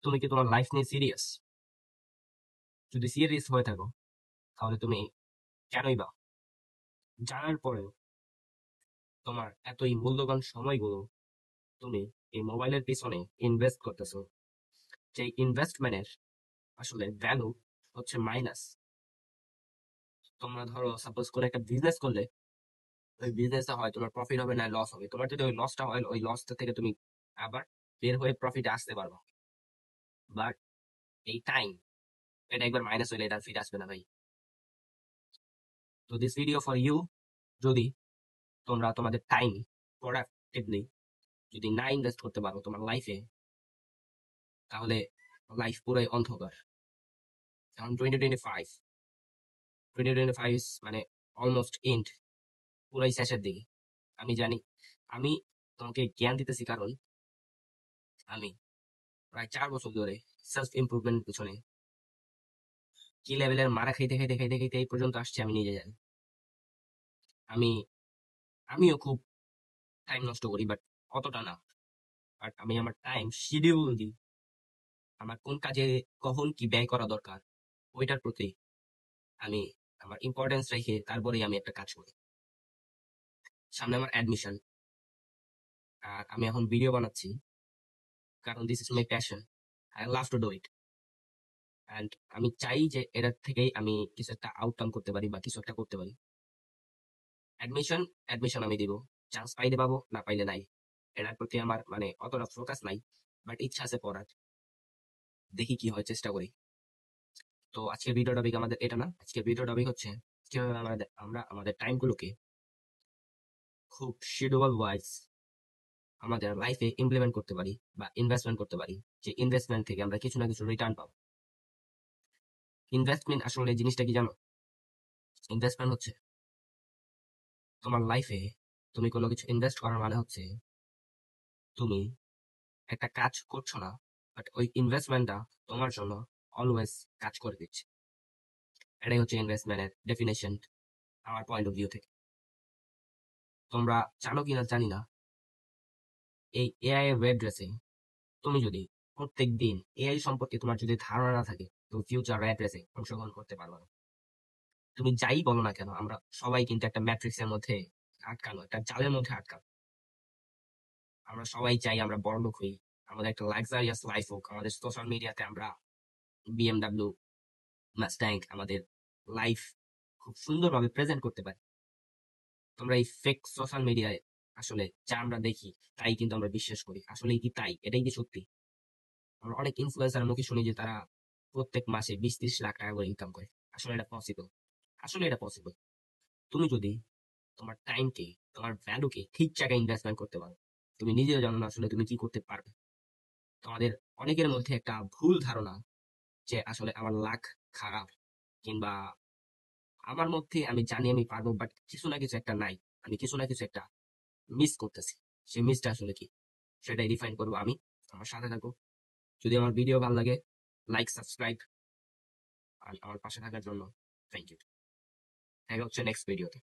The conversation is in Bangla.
তুমি কি তোমার লাইফ নিয়ে সিরিয়াস? যদি সিরিয়াস হয়ে থাকো তাহলে তুমি কেনই বা জানার পরেও তোমার এতই মূল্যবান সময়গুলো তুমি এই মোবাইলের পিছনে ইনভেস্ট করতেছো, যে ইনভেস্টমেন্টের আসলে ভ্যালু হচ্ছে মাইনাস। তোমরা ধরো সাপোজ করে একটা বিজনেস করলে, ওই বিজনেসে হয় তোমার প্রফিট হবে না লস হবে। তোমার যদি ওই লসটা হয়, ওই লসটা থেকে তুমি আবার বের হয়ে প্রফিটে আসতে পারবো। বাট এই টাইম, এটা একবার মাইনাস হইলে এটা ফিরে আসবে না ভাই। তো দিস ভিডিও ফর ইউ। যদি তোমরা তোমাদের টাইম প্রোডাক্টিভলি যদি না ইনভেস্ট করতে পারো তোমার লাইফে, তাহলে লাইফ পুরোই অন্ধকার। এখন 2025 মানে অলমোস্ট এন্ড, পুরাই শেষের দিকে। আমি জানি, আমি তোমাকে জ্ঞান দিতেছি কারণ আমি প্রায় 4 বছর ধরে সেলফ ইমপ্রুভমেন্ট পিছনে কি লেভেলের মারা খাইতে খাইতে খাইতে খাইতে এই পর্যন্ত আসছে আমি নিজে জানি। আমি আমিও খুব টাইম নষ্ট করি, বাট অতটা না। বাট আমি আমার টাইম শিডিউল দিই, আমার কোন কাজে কখন কি ব্যয় করা দরকার ওইটার প্রতি আমি আমার ইম্পর্টেন্স রেখে তারপরেই আমি একটা কাজ করি। সামনে আমার অ্যাডমিশন, আর আমি এখন ভিডিও বানাচ্ছি কারণ this is my passion. I love to do it. And আমি চাই যে এটার থেকেই আমি কিছু একটা আউটকাম করতে পারি বা কিছু একটা করতে পারি। অ্যাডমিশন অ্যাডমিশন আমি দিব, চান্স পাইলে পাবো, না পাইলে নাই। এটার প্রতি আমার মানে অতটা ফোকাস নাই, বাট ইচ্ছা আছে পড়ার। দেখি কি হয়, চেষ্টা করি। তো আজকের ভিডিও টপিক আমাদের এটা না, আজকের ভিডিও টপিক হচ্ছে কিভাবে আমরা আমাদের টাইমগুলোকে খুব শিডিউল ওয়াইজ আমাদের লাইফে ইমপ্লিমেন্ট করতে পারি বা ইনভেস্টমেন্ট করতে পারি, যে ইনভেস্টমেন্ট থেকে আমরা কিছু না কিছু রিটার্ন পাবো। ইনভেস্টমেন্ট আসলে জিনিসটা কি জানো? ইনভেস্টমেন্ট হচ্ছে তোমার লাইফে তুমি কোনো কিছু ইনভেস্ট করার মানে হচ্ছে তুমি একটা কাজ করছো না, বাট ওই ইনভেস্টমেন্টটা তোমার জন্য অলওয়েজ কাজ করে দিচ্ছে। এটাই হচ্ছে ইনভেস্টমেন্টের ডেফিনেশন আমার পয়েন্ট অফ ভিউ থেকে। তোমরা জানো কিনা জানি না, এই এআই এর ওয়েব ড্রেসে তুমি যদি প্রত্যেক দিন এআই সম্পর্কে তোমার যদি ধারণা না থাকে, তুমি ফিউচার র্যাট রেসে অংশগ্রহণ করতে পারবে না। তুমি যাই বলো না কেন, আমরা সবাই কিন্তু একটা ম্যাট্রিক্সের মধ্যে আটকানো, একটা জালের মধ্যে আটকানো। আমরা সবাই চাই আমরা বড়লোক হই, আমাদের একটা লাক্সারিয়াস লাইফ হোক, আমাদের সোশ্যাল মিডিয়াতে আমরা বিএমডাব্লিউ, মাস্ট্যাং, আমাদের লাইফ খুব সুন্দরভাবে প্রেজেন্ট করতে পারি। তোমরা এই ফেক সোশ্যাল মিডিয়ায় আসলে যা আমরা দেখি তাই কিন্তু আমরা বিশ্বাস করি। আসলে কি তাই? এটাই কি সত্যি? আমরা অনেক ইনফ্লুয়েন্সার মুখে শুনি যে তারা প্রত্যেক মাসে 20-30 লাখ টাকা করে ইনকাম করে। আসলে এটা পসিবল? আসলে এটা পসিবল তুমি যদি তোমার টাইমকে, তোমার ভ্যালুকে ঠিক জায়গায় ইনভেস্টমেন্ট করতে পারো। তুমি নিজেও জানো না আসলে তুমি কি করতে পারবে। তোমাদের অনেকের মধ্যে একটা ভুল ধারণা যে আসলে আমার লাক খারাপ, কিংবা আমার মধ্যে আমি জানি আমি পারবো, বাট কিছু না কিছু একটা নাই, আমি কিছু না কিছু একটা মিস করতেছি। সেই মিসটা আসলে কি, সেটাই ডিফাইন করবো আমি। আমার সাথে থাকো। যদি আমার ভিডিও ভালো লাগে, লাইক, সাবস্ক্রাইব, আর আমার পাশে থাকার জন্য থ্যাংক ইউ। দেখা হচ্ছে নেক্সট ভিডিওতে।